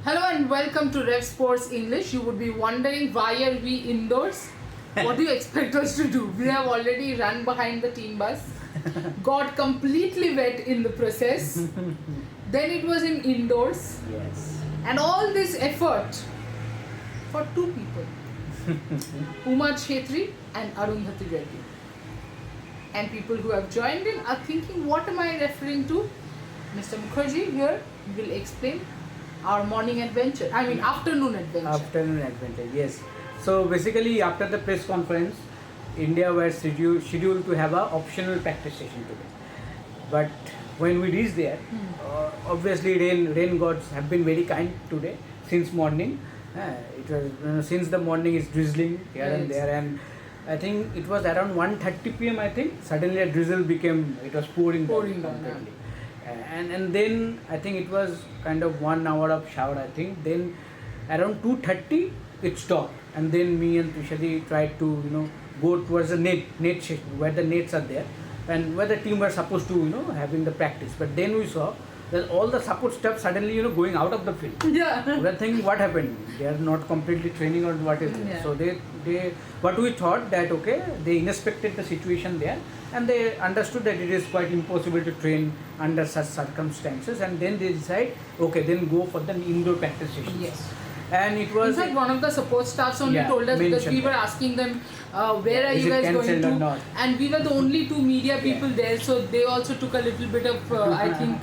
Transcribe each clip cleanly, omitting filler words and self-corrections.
Hello and welcome to Revsportz English. You would be wondering why are we indoors? What do you expect us to do? We have already run behind the team bus, got completely wet in the process. Then it was in indoors. Yes. And all this effort for two people, Chetry and Arundhati Reddy. And people who have joined in are thinking, what am I referring to? Mr. Mukherjee here will explain our morning adventure. Afternoon adventure. Afternoon adventure, yes. So basically, after the press conference, India were scheduled to have a optional practice session today. But when we reached there, obviously rain gods have been very kind today since morning. It was since the morning is drizzling here and there, and I think it was around 1:30 p.m. I think suddenly a drizzle became. It was pouring down completely. And then I think it was kind of 1 hour of shower. I think then around 2:30 it stopped, and then me and Trisha tried to go towards the net session where the nets are there and where the team were supposed to having the practice. But then we saw that all the support staff suddenly going out of the field. Yeah. We were thinking, what happened? They are not completely training or what is it? Yeah. So they what we thought that they inspected the situation there and they understood that it is quite impossible to train under such circumstances, and then they decide then go for the indoor practice sessions. Yes. And it was in fact one of the support staffs only told us, because we were asking them where are you guys going to, and we were the only two media people there, so they also took a little bit of I think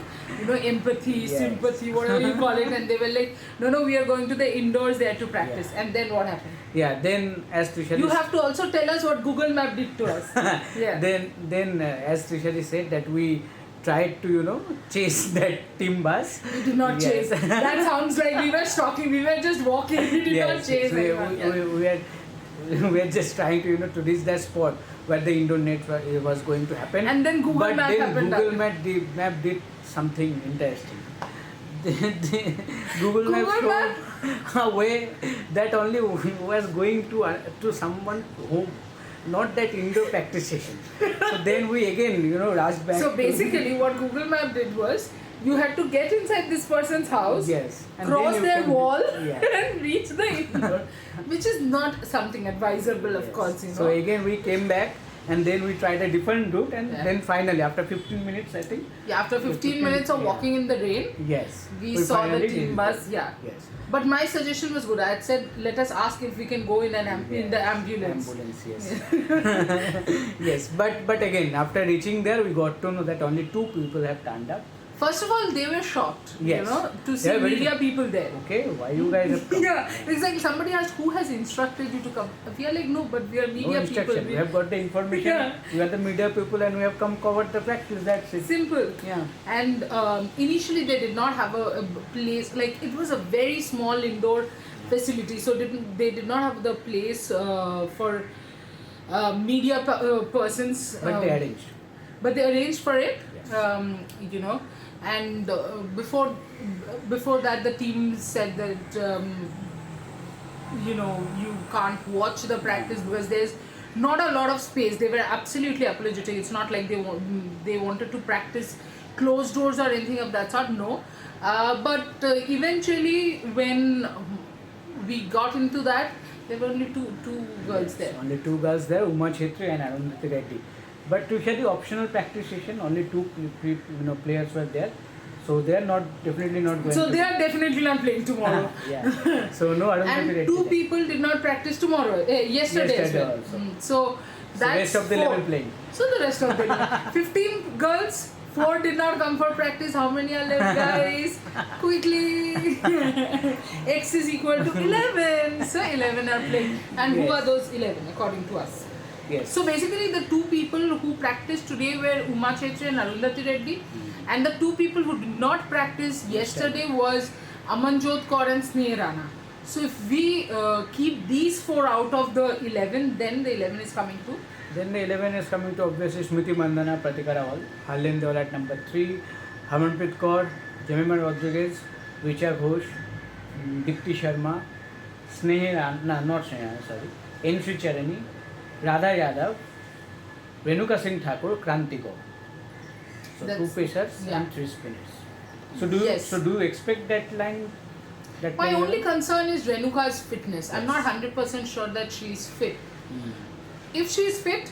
empathy, sympathy, whatever you call it, and they were like, no, we are going to the indoors there to practice. And then what happened? Then as Trisha, you have to also tell us what Google Map did to us. Then as Trisha said that we tried to chase that team bus. We did not chase. That sounds like we were stalking. We were just walking. We did not chase. We were just trying to reach that spot where the indoor net was going to happen. And then Google Map happened. Google Map did something interesting. Google Map showed a way that only was going to someone home, not that indoor practice session. So then we again rushed back. So basically what Google Map did was, you had to get inside this person's house, and cross their wall and reach the indoor, which is not something advisable, of course. So again we came back and then we tried a different route, and then finally after 15 minutes I think. After 15 minutes of walking in the rain, we saw the team bus. But my suggestion was good. I had said, let us ask if we can go in in the ambulance. Yes. But again, after reaching there, we got to know that only 2 people have turned up. First of all, they were shocked, to see media people there. Okay, why you guys have come? It's like somebody asked, who has instructed you to come? We are like, no, but we are media people. We have got the information. We are the media people and we have come covered the practice. That's it. Simple. And initially they did not have a place, like it was a very small indoor facility, so they did not have the place for media persons. But they arranged. But they arranged for it, and before that the team said that you can't watch the practice because there's not a lot of space. They were absolutely apologetic. It's not like they wanted to practice closed doors or anything of that sort. No, but eventually when we got into that, there were only two girls there. Only 2 girls there, Chetry and Arundhati Reddy. But to share the optional practice session, only 2 players were there, so they are definitely not going. So they are definitely not playing tomorrow. So no Arundhati and Reddy. 2 people did not practice tomorrow. Yesterday as well. So that's rest of the 4. 11 playing. So the rest of the 11. 15 girls. 4 did not come for practice. How many are left, guys? Quickly. X is equal to 11. So 11 are playing. And who are those 11 according to us? So basically the 2 people who practiced today were Chetry and Arundhati Reddy, and the 2 people who did not practice yesterday was Amanjot Kaur and Snehasis. So if we keep these 4 out of the 11, then the 11 is coming to? Then the 11 is coming to obviously Smriti Mandana, Pratika Rawal, Harleen Deol at number 3, Harmanpreet Kaur, Jemima Rodriguez, Richa Ghosh, Dipti Sharma, N.Sri Charani, Radha Yadav, Renuka Singh Thakur, Kranti Kaur. So 2 pacers and 3 spinners. So do you expect that line that My playing only 11? concern is Renuka's fitness. I'm Yes. not 100% sure that she's fit. Mm. If she's fit,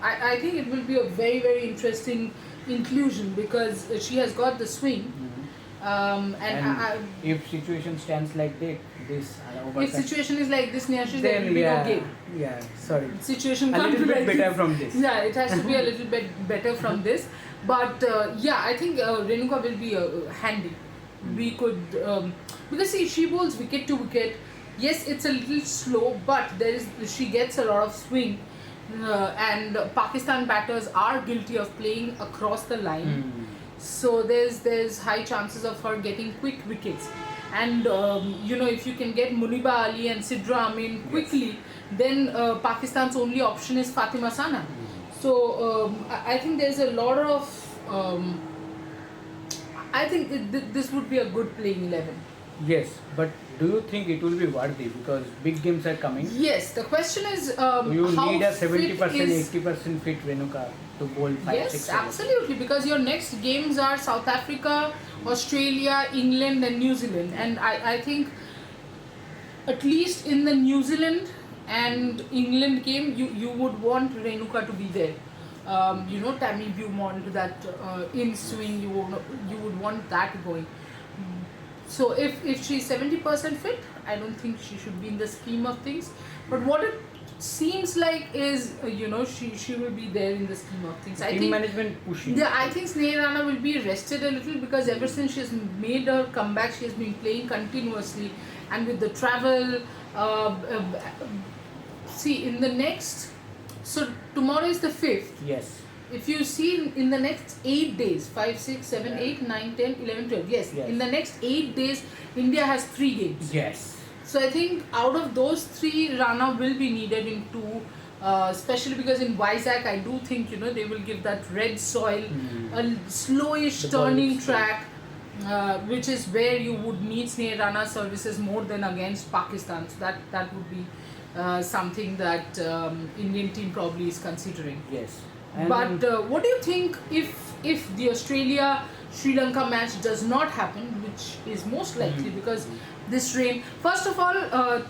I think it will be a very, very interesting inclusion because she has got the swing. And if situation stands like this, If situation is like this, Snehasis, there then will be no game. yeah, sorry. Situation A can't little be bit like better this. from this. Yeah, it has to be a little bit better from this. But I think Renuka will be handy. We could because see, she bowls wicket to wicket. Yes, it's a little slow, but she gets a lot of swing. And Pakistan batters are guilty of playing across the line. So there's high chances of her getting quick wickets. And if you can get Muniba Ali and Sidra Amin quickly, then Pakistan's only option is Fatima Sana. So I think there's a lot of I think this would be a good playing 11. Yes, but do you think it will be worthy because big games are coming? Yes, the question is You how need a fit 70%, is 80% fit Renuka to bowl 5, Yes, 6 overs. absolutely, because your next games are South Africa, Australia, England and New Zealand, and I think at least in the New Zealand and England game you would want Renuka to be there. Tammy Beaumont, that in swing, you would want that going. So if she's 70% fit, I don't think she should be in the scheme of things. But what it seems like is, she will be there in the scheme of things. Team management pushing. Yeah, I think Sneha Rana will be rested a little because ever since she has made her comeback, she has been playing continuously, and with the travel, see in the next. So tomorrow is the 5th. Yes. If you see in the next 8 days, 5, 6, 7, 8, 9, 10, 11, 12. Yes, in the next 8 days, India has 3 games. Yes. So I think out of those 3, Rana will be needed in 2, especially because in Vizag, I do think, they will give that red soil, a slowish The turning ball is track, which is where you would need Sneha Rana services more than against Pakistan. So that would be something that Indian team probably is considering. Yes. But what do you think if the Australia-Sri Lanka match does not happen, which is most likely because this rain. First of all,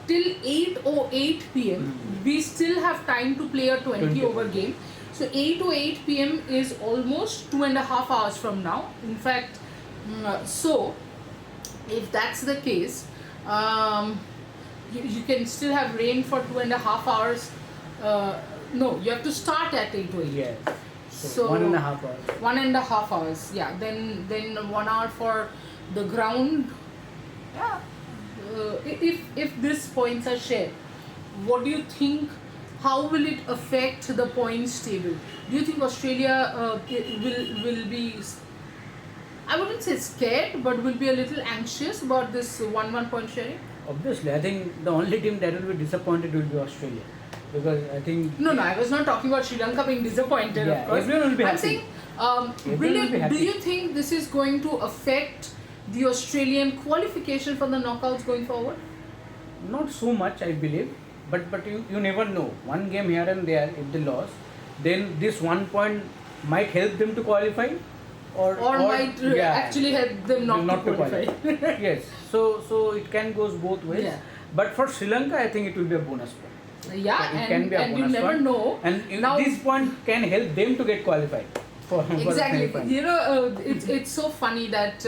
till 8:08 p.m. we still have time to play a 20 over game. So 8:08 p.m. is almost 2.5 hours from now. In fact, so if that's the case, you can still have rain for 2.5 hours. No, you have to start at 8:08. Yes. So 1.5 hours. 1.5 hours. Yeah. Then 1 hour for the ground. Yeah. If these points are shared, what do you think? How will it affect the points table? Do you think Australia will be? I wouldn't say scared, but will be a little anxious about this 1 point sharing. Obviously, I think the only team that will be disappointed will be Australia, because I think No, I was not talking about Sri Lanka being disappointed. Yeah, of course, everyone will be I'm happy. saying, Everyone will be happy. do you think this is going to affect the Australian qualification for the knockouts going forward? not so much, I believe, but you never know. One game here and there, if they lost, then this 1 point might help them to qualify, or might actually help them not to qualify. Yes, so it can goes both ways. Yeah. But for Sri Lanka, I think it will be a bonus point. Yeah, It can be a and you bonus never point. know. And Now- this point can help them to get qualified for the Exactly. semi-final. It's so funny that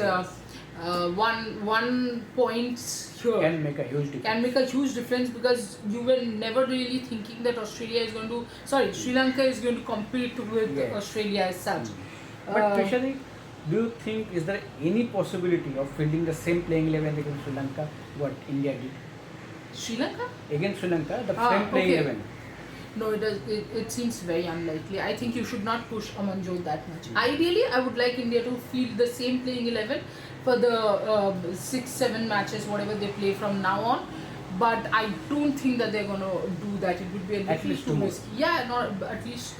one point here Can make a huge difference. can make a huge difference, because you were never really thinking that Sri Lanka is going to compete with Yes. Australia as such. But Trisha, do you think is there any possibility of fielding the same playing 11 against Sri Lanka what India did Sri Lanka? against Sri Lanka, the same playing okay. 11? No, it seems very unlikely. I think you should not push Amanjot that much. Ideally, I would like India to field the same playing 11 for the 6-7 matches, whatever they play from now on. But I don't think that they're going to do that. It would be a At little least too two more. risky. Yeah, at least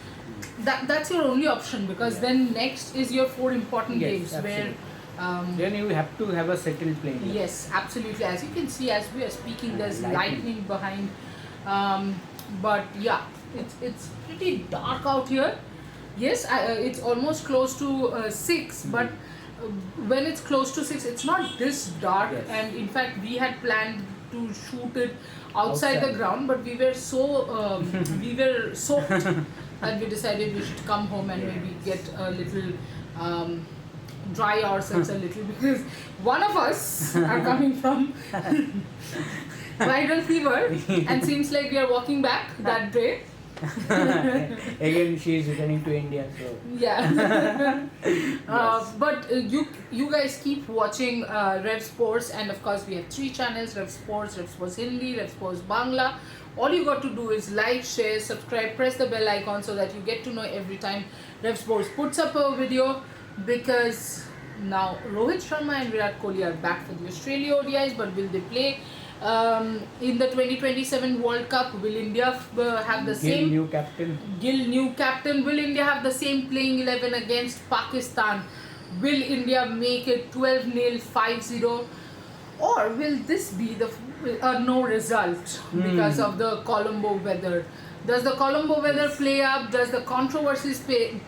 that's your only option, because then next is your 4 important Yes, games absolutely. where. Then you have to have a settled playing 11. Yes, absolutely. As you can see, as we are speaking, there's Lightning. lightning behind. But yeah, it's pretty dark out here. Yes, it's almost close to 6, but when it's close to 6, it's not this dark. Yes. And in fact, we had planned to shoot it outside the Outside. ground, but we were so we were soaked that we decided we should come home and maybe get a little dry ourselves a little, because one of us are coming from viral fever and seems like we are walking back that day. Again, she is returning to India, so Yeah. Yes. But you guys keep watching Revsportz, and of course we have 3 channels: Revsportz, Revsportz Hindi, Revsportz Bangla. All you got to do is like, share, subscribe, press the bell icon so that you get to know every time Revsportz puts up a video, because now Rohit Sharma and Virat Kohli are back for the Australia ODIs, but will they play in the 2027 World Cup? Will India have the Gill, same new captain. Gill, new captain? Will India have the same playing 11 against Pakistan? Will India make it 12-0, 5-0? Or will this be the no result because of the Colombo weather? Does the Colombo weather play up? Does the controversies play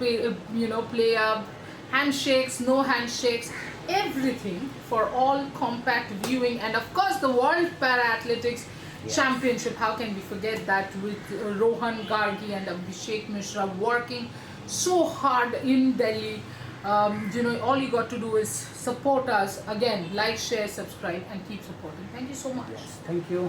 up? Handshakes, no handshakes, everything for all compact viewing. And of course the World Para Athletics Championship. How can we forget that, with Rohan Gargi and Abhishek Mishra working so hard in Delhi. All you got to do is support us. Again, like, share, subscribe, and keep supporting. Thank you so much. Thank you.